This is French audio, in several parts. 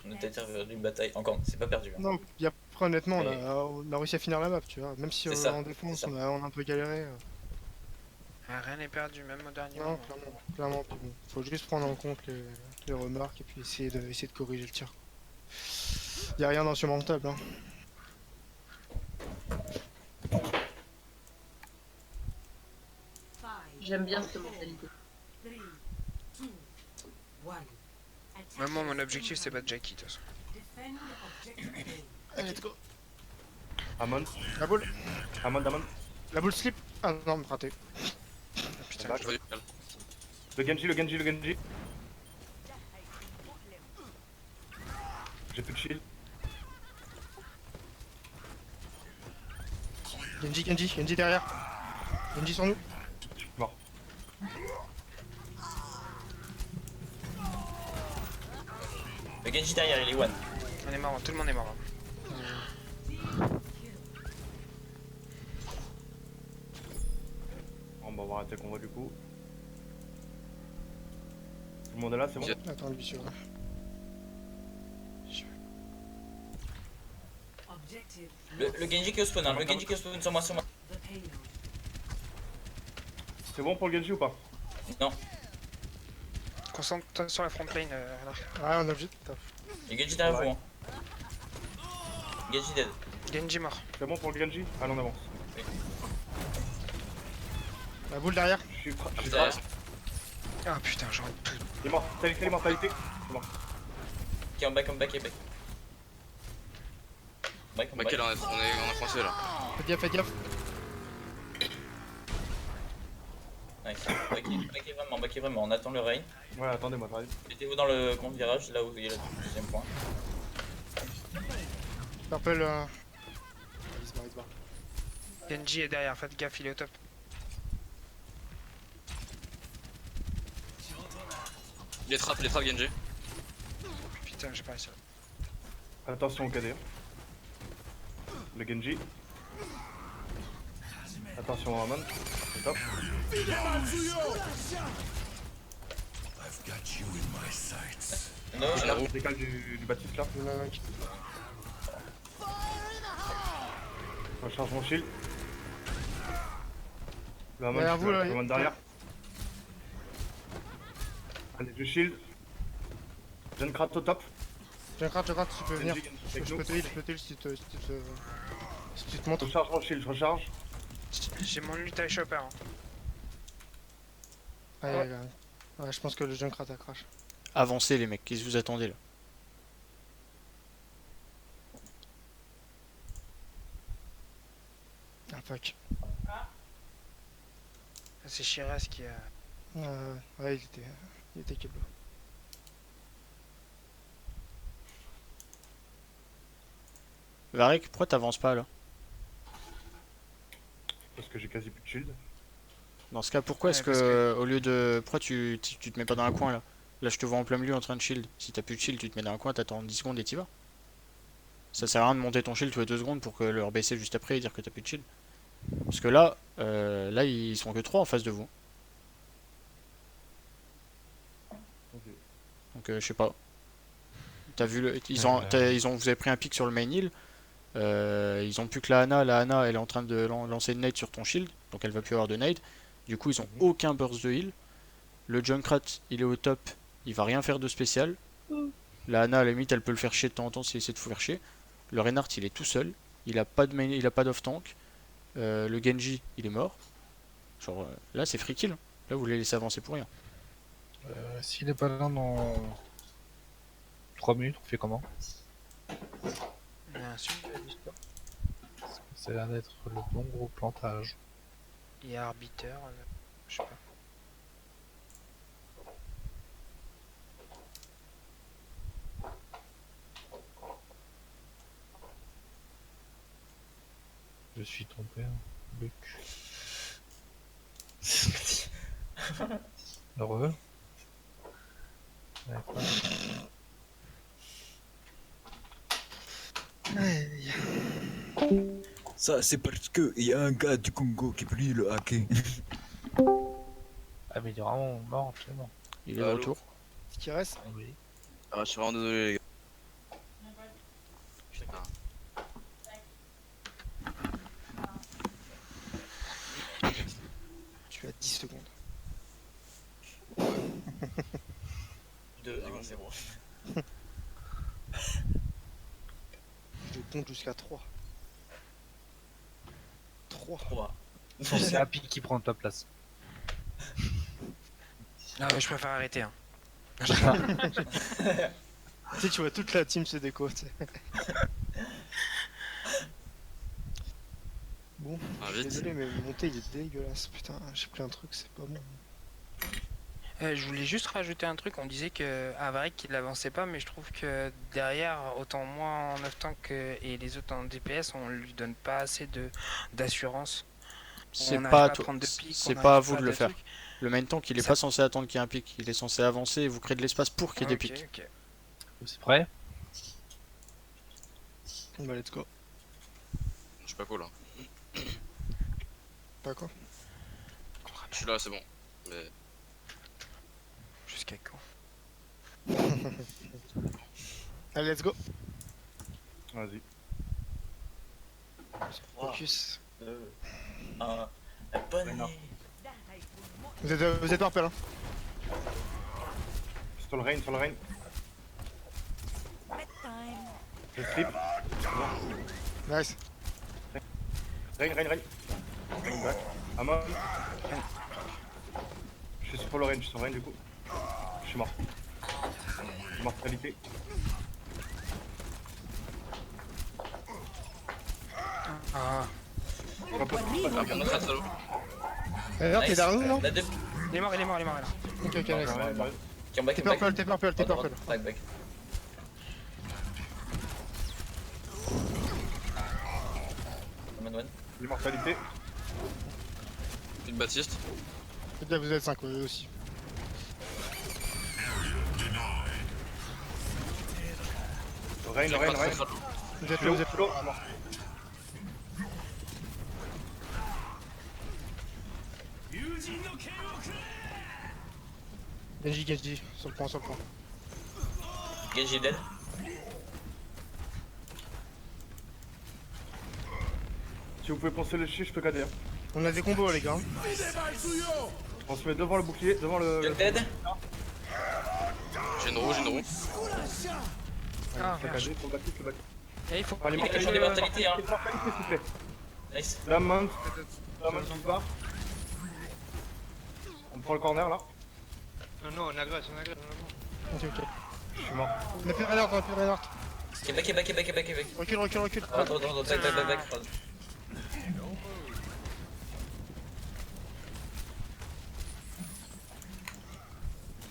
On a peut-être perdu une bataille. Encore, c'est pas perdu. Hein. Non, puis après, honnêtement, Mais- on a réussi à finir la map, tu vois. Même si C'est ça, en c'est défense, ça. on a un peu galéré. Ah, rien n'est perdu, même au dernier Non, moment. clairement, clairement. Puis bon, faut juste prendre en compte les remarques et puis essayer de corriger le tir. Y a rien d'insurmontable, hein. J'aime bien cette mentalité. Même moi, mon objectif, c'est pas de Jackie, de toute façon. Allez, let's go. Amon, La boule, Amon. la boule slip. Ah non, raté. Ah, putain, Back. Le Genji. J'ai plus de shield. Genji derrière. Genji sur nous. Je suis mort. Le Genji derrière, il est one. on est mort, tout le monde est mort. Bon, bah, on va arrêter le combat du coup. Tout le monde est là, c'est bon? Attends, lui sur là. Le Genji qui est au spawn, hein. Le Genji qui est au spawn sur moi. C'est bon pour le Genji ou pas? Non, Concentre-toi sur la front lane, Renard. Ouais, on a obligé. le Genji derrière vous. Hein. Genji dead. Genji mort. C'est bon pour le Genji? Allez, on avance. La boule derrière. Je suis Derrière. trash. Ah putain, j'aurais tout. Il est mort. Quelle mortalité? C'est mort. Qui est en back, et back. Back, Bah quel on est français là. Faites gaffe. Nice. Back vraiment, on attend le rain. Ouais, attendez-moi, j'arrive. Mettez-vous dans le grand virage, là où il y a le deuxième point. Purple. Il se barre. Genji est derrière, faites gaffe, il est au top. Les trappes Genji. Putain, j'ai pas réussi. Attention au KD. Le Genji. Attention au Amon. C'est top. Non, Je décale du Baptiste là. Il y en a un qui- Je recharge mon shield. Le Amon, Derrière je vous, là, le Amon derrière. Allez, je shield. Jeune Krat au top. Junkrat, tu peux venir. Genji, Je avec nous. peux te heal si tu te montres. Je recharge mon shield, je recharge. J'ai mon lutte à chopper. Hein. Ouais, je pense que le Junkrat a crash. Avancez les mecs, qu'est-ce que vous attendez là? Ah fuck. C'est Shiraz qui a. Ouais, il était KO. Varek, pourquoi t'avances pas là? Parce que j'ai quasi plus de shield. Dans ce cas, pourquoi est-ce Ouais, parce que, au lieu de... Pourquoi tu te mets pas dans un coin là? Là je te vois en plein milieu en train de shield. Si t'as plus de shield, tu te mets dans un coin, t'attends 10 secondes et t'y vas. Ça sert à rien de monter ton shield tous les 2 secondes pour que le rebaisser juste après et dire que t'as plus de shield. Parce que là, là ils sont que 3 en face de vous. Ok. Donc je sais pas. T'as vu le... Vous avez pris un pic sur le main hill. Ils ont plus que la Ana elle est en train de lancer une nade sur ton shield, donc elle va plus avoir de nade. Du coup ils ont aucun burst de heal. Le Junkrat il est au top, il va rien faire de spécial. La Ana à la limite elle peut le faire chier de temps en temps s'il essaie de vous faire chier. Le Reinhardt il est tout seul, il a pas de main, il a pas d'off tank. Le Genji il est mort. Genre là c'est free kill, là vous les laissez avancer pour rien. S'il est pas là dans 3 minutes, on fait comment? Bien sûr. Ça a l'air d'être le bon gros plantage. Il y a arbiteur, je sais pas. Je suis trompé, hein. Luc. Heureux. D'accord. Ça, c'est parce que il y a un gars du Congo qui voulait le hacker. Ah mais il est vraiment mort actuellement. Il est de Allô. retour. Ce qui reste, Oui. Ah, je suis vraiment désolé, les gars. Putain. Tu as 10 secondes. 2, 1, 0. Je compte jusqu'à 3. 3. 3. C'est Happy qui prend ta place. Ah ouais, je préfère arrêter. Hein. Tu sais, tu vois toute la team se déco, tu sais. Bon, Ah, vite. désolé, mais le monté il est dégueulasse. Putain, j'ai pris un truc, c'est pas bon. Je voulais juste rajouter un truc. On disait que Avarik il avançait pas, mais je trouve que derrière, autant moi en 9 tanks et les autres en DPS, on lui donne pas assez d'assurance. C'est On n'arrive pas, à prendre de pique, c'est on pas à n'arrive vous de pas le faire. trucs. Le main tank, il est Ça- pas censé attendre qu'il y ait un pic. Il est censé avancer et vous créer de l'espace pour qu'il y ait des Ok, pics. ok. C'est prêt? Bah, let's go. Je suis pas cool, hein. Pas quoi? Je suis là, c'est bon. Mais Jusqu'à quand? Allez, let's go. Vas-y. Focus. 2, 1. Bonne Non. nuit. Vous êtes par hein? Sur le rain, sur le rain. Je strip. Nice. Rain, rain, rain. Rain back. Amon. Je suis sur le rain, je suis sur le rain du coup. Je suis mort. Mortalité. Ah, Pas possible, pas ah, possible. mon autre salaud. Alors, t'es derrière nous, non? La 2. il est mort, il est mort, il est mort. Il est mort. Ok, ok, nice. Ouais, ouais. Qui en back, T'es qui en back. purple, t'es purple, t'es Droite, purple. droite, back. One. L'immortalité. Une Baptiste. C'est bien, vous êtes 5 aussi. Rain, J'ai rain, pas rain. très salaud. Vous êtes Flow, là, vous êtes flow. là. Genji, sur le point, sur le point. Genji est dead. Si vous pouvez penser le chi, je peux cader. Hein. On a des combos, les gars. On se met devant le bouclier, devant le. Junk dead. J'ai une roue, j'ai une roue. Ah, Faut merde. cader, faut backer, faut backer. Et il faut Enfin, Il y a quelqu'un des mortalités, hein. L'immortalité, s'il vous plaît. Nice. La main qui part. On prend le corner là. Non, on agresse, on agresse. Ok, ok. Je suis mort. On a plus Reinhardt, on a plus Reinhardt. Qui est back, qui est back, qui est back, qui est back, qui est back. Recule, recule, recule. Attends, back.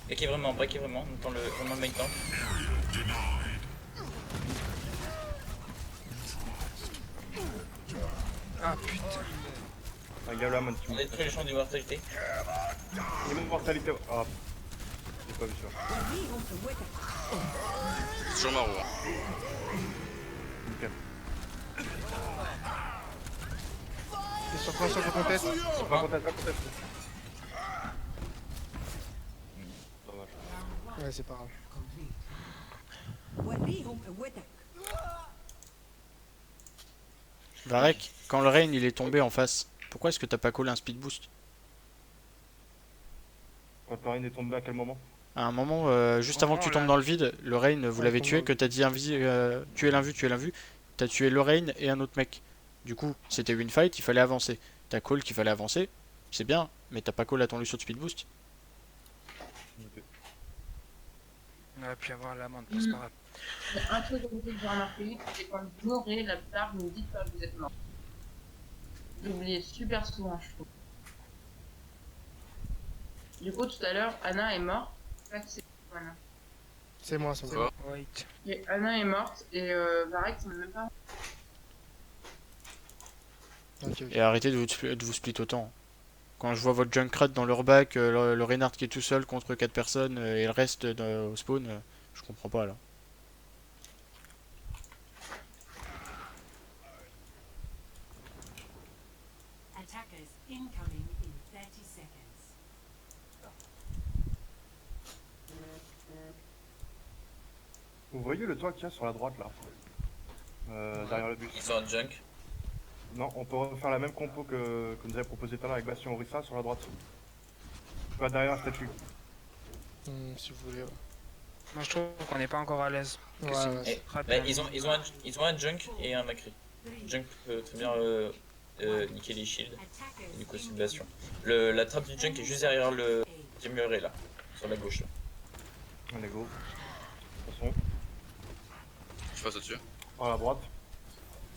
Back est vraiment, dans le main tank. Ah putain. Ah, il y a la main qui On a détruit le champ d'immortalité. Il est mortalité. Ah. J'ai pas vu ça. C'est toujours ma roue. Hein. Nickel. Et sur point, sur le contest. Pas conteste, pas conteste. Dommage. Ouais, c'est pas grave. Varek, quand le rain il est tombé en face, pourquoi est-ce que t'as pas collé un speed boost? Quand Marine est tombé à quel moment? À un moment, juste avant que tu tombes dans le vide, le rain, vous Ouais, l'avez tombe tué, dans que t'as dit tuer l'invu, t'as tué le rain et un autre mec. Du coup, c'était une fight, il fallait avancer. T'as call qu'il fallait avancer, c'est bien, mais t'as pas call attendu sur le speed boost. On aurait pu avoir l'amende, c'est pas grave. Il y a un truc que j'ai remarqué, c'est quand vous mourrez, la plupart vous me dites pas que vous êtes mort. Vous oubliez super souvent, je trouve. Du coup, tout à l'heure, Anna est morte. En fait, c'est Anna. C'est moi, c'est moi. Quoi? Wait. Et Anna est morte et Varek, c'est même pas. Ok, ok. Et arrêtez de vous split autant. Quand je vois votre Junkrat dans leur back, le Reinhardt qui est tout seul contre 4 personnes et le reste au spawn, je comprends pas là. Attackers incoming in 30 seconds. Vous voyez le toit qu'il y a sur la droite là derrière le bus. Ils sont en junk. Non, on peut refaire la même compo que nous avait proposé tout à l'heure avec Bastion Orissa sur la droite. Pas derrière la statue. Si vous voulez. Ouais, Moi je trouve qu'on n'est pas encore à l'aise. ouais, c'est- ouais. Et, Raté bah, un- ils ont un junk et un Macri. Junk peut très bien niquer les shields. Et du coup, c'est une bastion. La trappe du junk est juste derrière le muret là, sur la gauche là. Allez go. De toute façon, Je passe au-dessus. par la droite.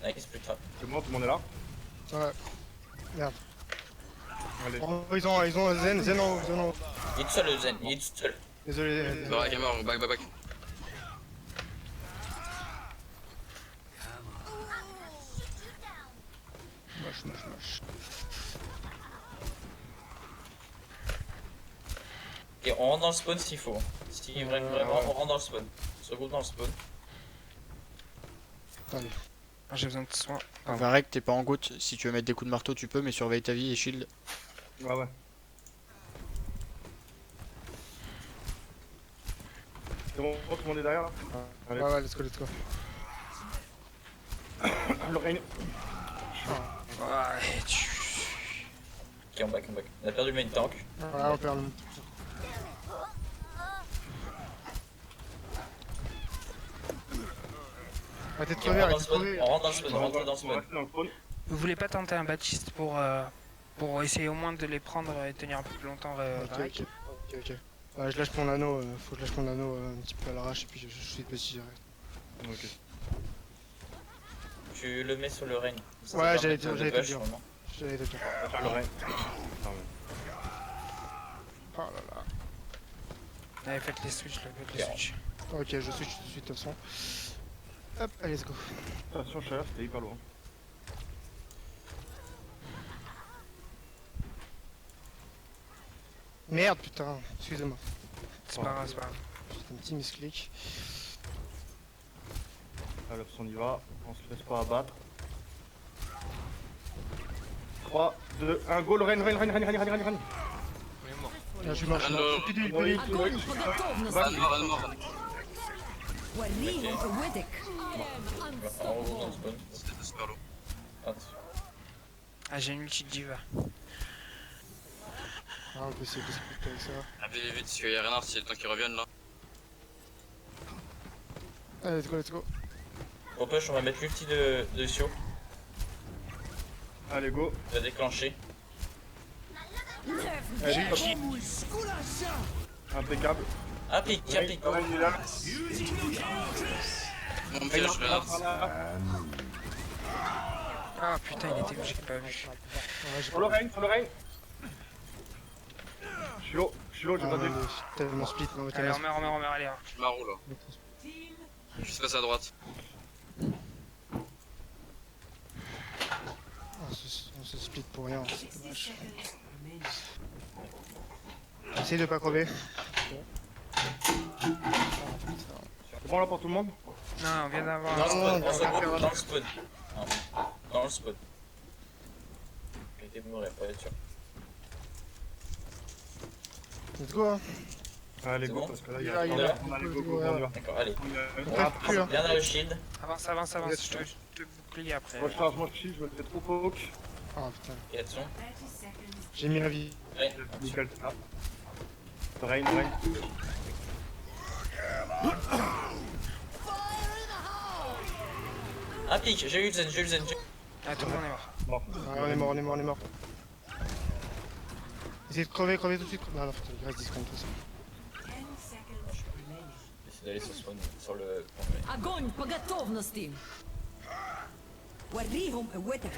Nice, plus de trappe. C'est bon, tout le monde est là. Ouais. Merde. Allez. Oh, ils ont Zen en haut, Zen en haut. Il est tout seul le Zen, il est tout seul. Désolé. Barak est mort, back. Moche. Et on rentre dans le spawn s'il faut. Si vraiment on rentre dans le spawn. On se regroupe dans le spawn. Allez. J'ai besoin de soins. Pardon. Varek, t'es pas en goutte. Si tu veux mettre des coups de marteau, tu peux, mais surveille ta vie et shield. Ouais. C'est bon, tout le monde est derrière là. Allez. Ouais, let's go. Lorraine. Ouais, Ok, on back. On a perdu le main tank. Ouais, on perd le. Arrêtez de Ok, crever, on arrêtez de crever. rentre dans le spawn, on rentre dans le On spawn. reste dans le spawn. Vous voulez pas tenter un Baptiste pour essayer au moins de les prendre et tenir un peu plus longtemps Varek? Ok. Ouais, je lâche mon anneau, faut que je lâche mon anneau un petit peu à l'arrache et puis je suis de petit direct. Ok. Tu le mets sur le rain. Ça, Ouais, ça j'allais permet te de dire. push, vraiment. J'allais te dire. Attends, Lorraine. Oh là là. Allez, faites les switches, là, faites les Ok. switches. Ok, je switch tout de suite de toute façon. Hop, allez, let's go. Attention, chaleur, c'était hyper loin. Merde, putain, excusez-moi. C'est pas grave. C'était un petit misclick. Allez, on y va. On se laisse pas abattre. 3, 2, 1, go, Lorraine. Là, je suis mort. Alors, Plus d'huile. Огонь по готовности! Van mort. وليهم قوتك! On regroupe dans le spawn. C'était super lourd. Attention. Ah, j'ai une ulti de diva. Ah, on peut essayer de se couper avec ça. Ah, vite, parce qu'il y a Renard, c'est le temps qu'ils reviennent là. Allez, let's go. Au push, on va mettre l'ulti de Sio. Allez, go. On va déclencher. Allez, top. Impeccable. Un pic, go. Lorraine, il est là. Mon piège, Renard. Par là. Ah putain, il était où, j'ai pas vu. Sur Lorraine. Je suis low, j'ai Ah, pas non, dit. mais je suis tellement split. Non, mais Allez, t'as on meurt, allez. Je m'arroule là. Je se passe à droite. On se split pour rien, c'est dommage. Essaye de pas crever. C'est bon là pour tout le monde? Non, on vient d'avoir Dans le spawn, on se non, regroupe non. dans le spawn. Dans le spawn. Il était mort, il a pas être sûr. Let's go, hein. Allez, C'est go, bon parce que là, Il il y est a là, il est là. Allez, go, on y va. D'accord, allez. On perd plus, hein. Bien dans le shield. Avance, je te bouclier après. Moi, je charge mon shield, je me fais trop poke. Ah putain, Et attention. 30 seconds. j'ai mis la vie. Ouais. Nickel, ça. Lorraine. Un pic, j'ai eu le zen. Ah, tout le monde est mort. Ah, on est mort. Essayez de crever tout de suite. Non, putain, il reste 10 secondes tout ça. 10 seconds remaining. J'essaie d'aller sur spawn, sur le point de main. Огонь по готовности! وريهم قوتك!